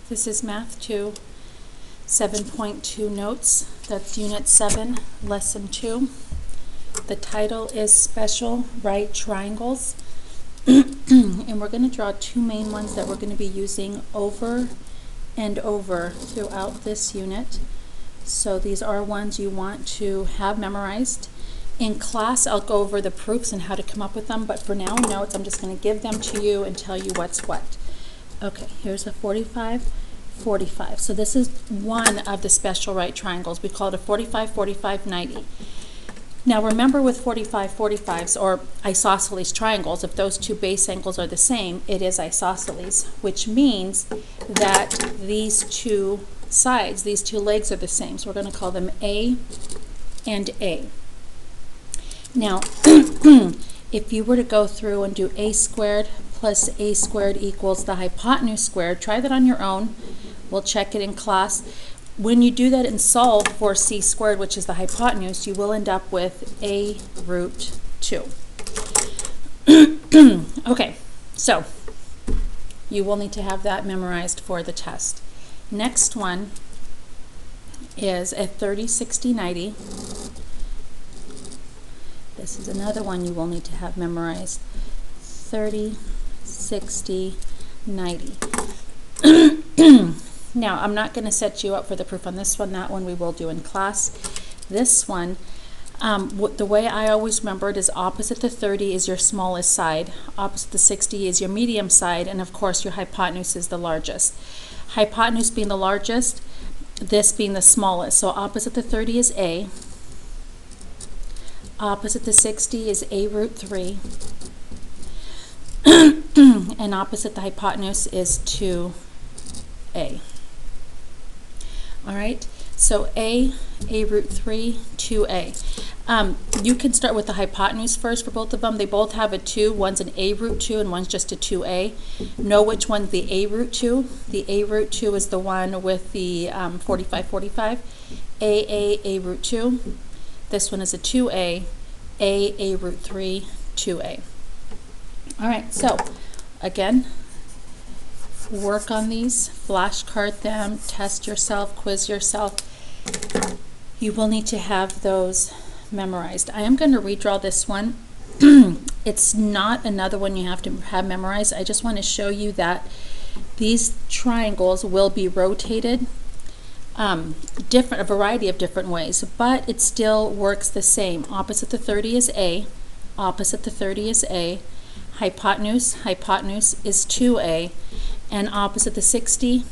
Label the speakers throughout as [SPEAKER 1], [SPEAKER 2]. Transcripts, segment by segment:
[SPEAKER 1] This is Math 2, 7.2 notes. That's Unit 7, Lesson 2. The title is Special Right Triangles. And we're going to draw two main ones that we're going to be using over and over throughout this unit. So these are ones you want to have memorized. In class, I'll go over the proofs and how to come up with them, but for now in notes, I'm just going to give them to you and tell you what's what. Okay, here's a 45, 45. So this is one of the special right triangles. We call it a 45, 45, 90. Now remember with 45, 45s or isosceles triangles, if those two base angles are the same, it is isosceles, which means that these two sides, these two legs are the same. So we're going to call them A and A. Now, if you were to go through and do a squared plus a squared equals the hypotenuse squared, try that on your own. We'll check it in class. When you do that and solve for c squared, which is the hypotenuse, you will end up with a root 2. Okay, so you will need to have that memorized for the test. Next one is a 30, 60, 90. This is another one you will need to have memorized. 30, 60, 90. Now, I'm not going to set you up for the proof on this one. That one we will do in class. This one, the way I always remember it is opposite the 30 is your smallest side, opposite the 60 is your medium side, and of course your hypotenuse is the largest. Hypotenuse being the largest, this being the smallest. So opposite the 30 is A. Opposite the 60 is a root 3. And opposite the hypotenuse is 2a. All right, so a root 3, 2a. You can start with the hypotenuse first for both of them. They both have a 2. One's an a root 2 and one's just a 2a. Know which one's the a root 2. The a root 2 is the one with the 45, 45. A root 2. This one is a 2a, a root 3, 2a. All right, so again, work on these, flashcard them, test yourself, quiz yourself. You will need to have those memorized. I am going to redraw this one. It's not another one you have to have memorized. I just want to show you that these triangles will be rotated a variety of different ways, but it still works the same. Opposite the 30 is A, opposite the 30 is A, hypotenuse is 2A, and opposite the 60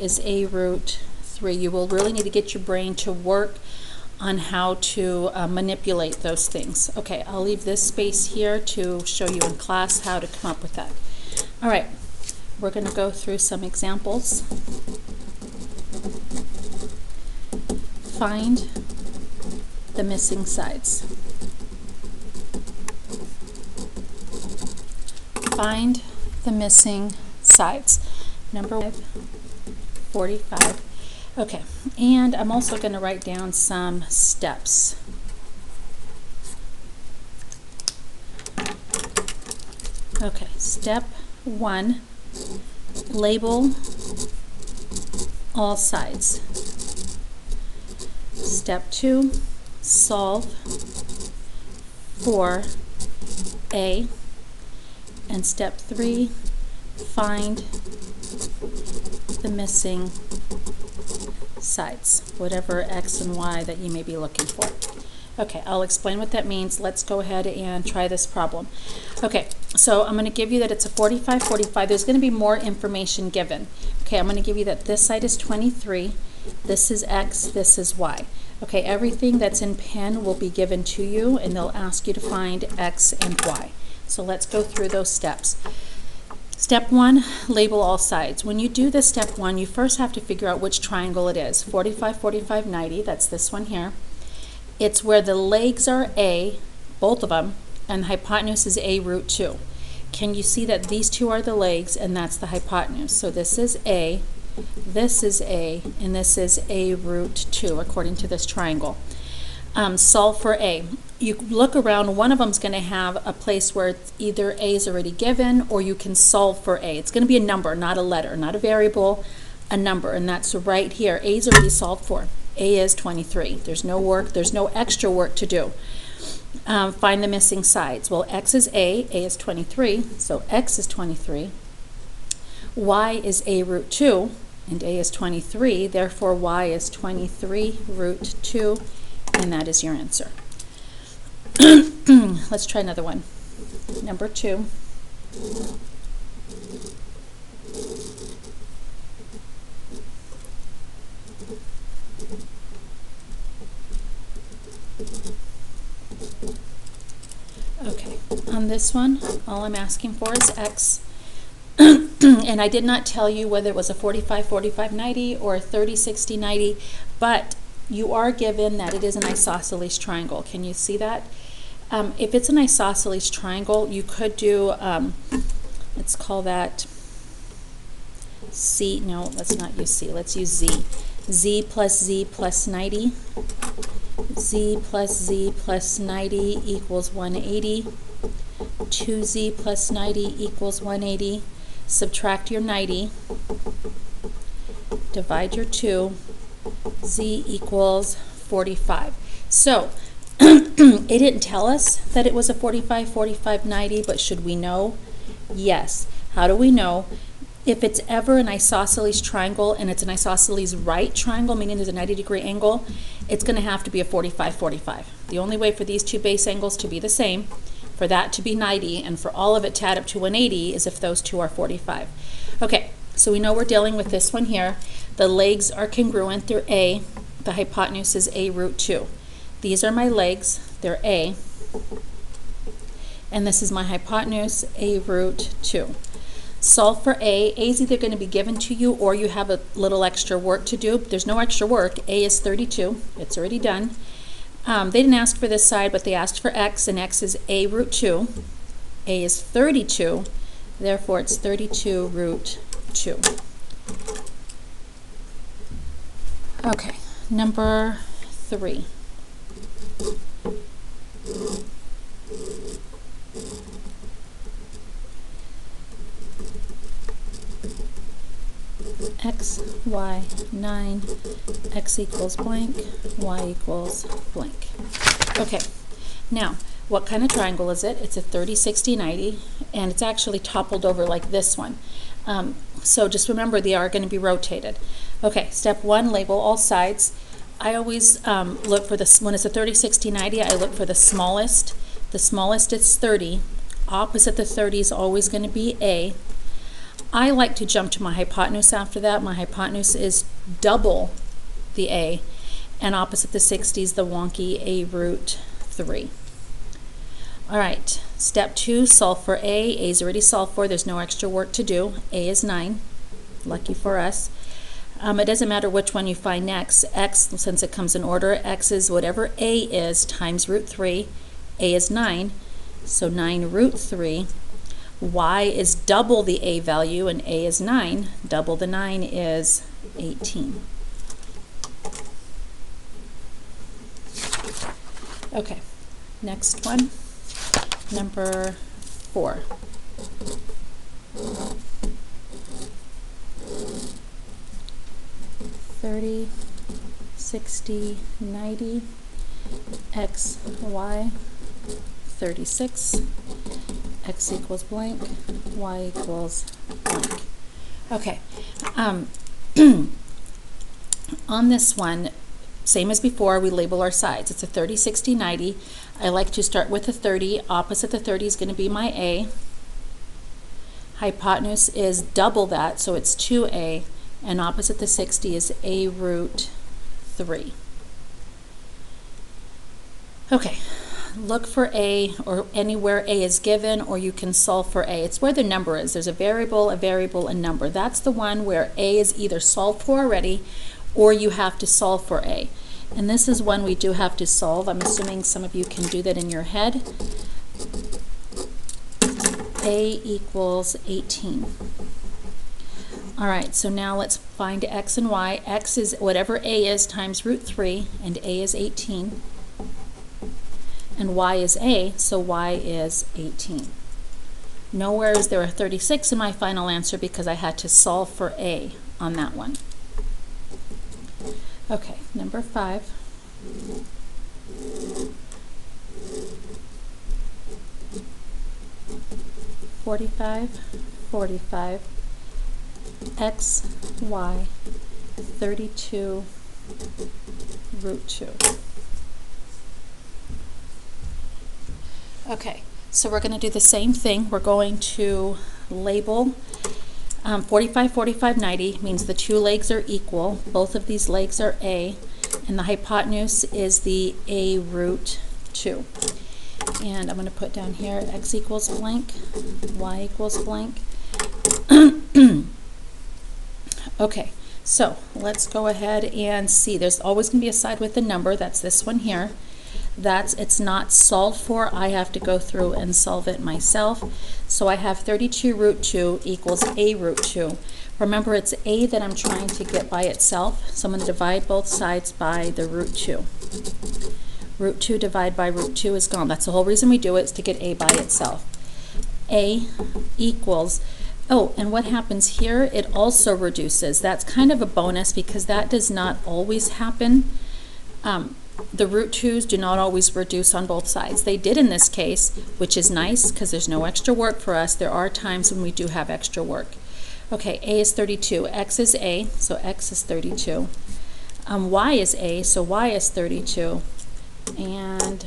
[SPEAKER 1] is A root 3. You will really need to get your brain to work on how to manipulate those things. Okay, I'll leave this space here to show you in class how to come up with that. All right, we're going to go through some examples. Find the missing sides. Find the missing sides. Number 45. Okay, and I'm also going to write down some steps. Okay, step 1, label all sides. Step 2, solve for A. And step 3, find the missing sides, whatever X and Y that you may be looking for. Okay, I'll explain what that means. Let's go ahead and try this problem. Okay, so I'm going to give you that it's a 45, 45. There's going to be more information given. Okay, I'm going to give you that this side is 23. This is X, this is Y. Okay, everything that's in pen will be given to you, and they'll ask you to find X and Y. So let's go through those steps. Step 1, label all sides. When you do this step 1, you first have to figure out which triangle it is. 45, 45, 90, that's this one here. It's where the legs are A, both of them, and hypotenuse is A root 2. Can you see that these two are the legs and that's the hypotenuse? So this is A, this is A, and this is A root 2 according to this triangle. Solve for A. you look around, one of them's going to have a place where it's either A is already given or you can solve for A. It's going to be a number, not a letter, not a variable, a number, and that's right here. A is already solved for. A is 23. There's no work, there's no extra work to do. Find the missing sides. Well, X is A is 23, so X is 23. Y is A root 2, and A is 23, therefore Y is 23 root 2, and that is your answer. Let's try another one. Number 2. Okay, on this one, all I'm asking for is X. And I did not tell you whether it was a 45, 45, 90 or a 30, 60, 90, but you are given that it is an isosceles triangle. Can you see that? If it's an isosceles triangle, you could do, let's call that C. No, let's not use C. Let's use Z. Z plus 90. Z plus 90 equals 180. 2Z plus 90 equals 180. Subtract your 90. Divide your 2. Z equals 45. So, it didn't tell us that it was a 45, 45, 90, but should we know? Yes. How do we know? If it's ever an isosceles triangle and it's an isosceles right triangle, meaning there's a 90-degree angle, it's going to have to be a 45, 45. The only way for these two base angles to be the same, for that to be 90, and for all of it to add up to 180 is if those two are 45. Okay, so we know we're dealing with this one here. The legs are congruent, they're A. The hypotenuse is A root 2. These are my legs, they're A. And this is my hypotenuse, A root 2. Solve for A. A is either going to be given to you or you have a little extra work to do. There's no extra work. A is 32. It's already done. They didn't ask for this side, but they asked for X, and X is A root 2. A is 32. Therefore, it's 32 root 2. Okay, number 3. X, Y, 9, X equals blank, Y equals blank. Okay, now, what kind of triangle is it? It's a 30, 60, 90, and it's actually toppled over like this one. So just remember they are going to be rotated. Okay, step 1, label all sides. I always look for this, when it's a 30, 60, 90, I look for the smallest. The smallest is 30. Opposite the 30 is always going to be A. I like to jump to my hypotenuse after that. My hypotenuse is double the A, and opposite the 60 is the wonky A root 3. All right, step 2, solve for A. A is already solved for. There's no extra work to do. A is 9. Lucky for us. It doesn't matter which one you find next. X, since it comes in order, X is whatever A is times root 3. A is 9, so 9 root 3. Y is double the A value, and A is 9. Double the 9 is 18. Okay, next one, number 4. $30, $60, $90, X, Y, 36. X equals blank, Y equals blank. Okay, on this one, same as before, we label our sides. It's a 30, 60, 90. I like to start with a 30. Opposite the 30 is going to be my A. Hypotenuse is double that, so it's 2A, and opposite the 60 is A root 3. Okay. Look for A or anywhere A is given, or you can solve for A. It's where the number is. There's a variable, a number. That's the one where A is either solved for already or you have to solve for A. And this is one we do have to solve. I'm assuming some of you can do that in your head. A equals 18. All right, so now let's find X and Y. X is whatever A is times root 3, and A is 18. and y is a, so y is 18. Nowhere is there a 36 in my final answer because I had to solve for a on that one. Okay, number 5. (45) x, y, 32 root 2. Okay, so we're going to do the same thing. We're going to label 45, 90 means the two legs are equal. Both of these legs are a, and the hypotenuse is the a root 2. And I'm going to put down here x equals blank, y equals blank. Okay, so let's go ahead and see. There's always going to be a side with a number. That's this one here. It's not solved for. I have to go through and solve it myself. So I have 32 root 2 equals a root 2. Remember, it's a that I'm trying to get by itself. So I'm going to divide both sides by the root 2. Root 2 divided by root 2 is gone. That's the whole reason we do it, is to get a by itself. A equals, oh, and what happens here, it also reduces. That's kind of a bonus because that does not always happen. The root 2's do not always reduce on both sides. They did in this case, which is nice because there's no extra work for us. There are times when we do have extra work. Okay, a is 32, x is a, so x is 32. Y is a, so y is 32. And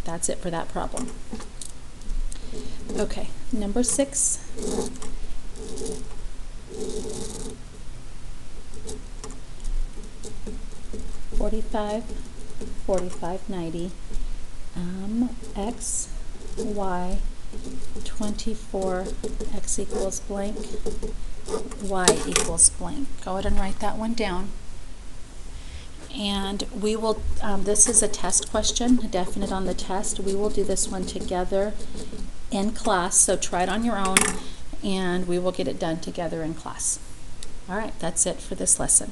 [SPEAKER 1] that's it for that problem. Okay, number 6. (45, 90) x, y, 24, x equals blank, y equals blank. Go ahead and write that one down. And we will, this is a test question, a definite on the test. We will do this one together in class, so try it on your own, and we will get it done together in class. All right, that's it for this lesson.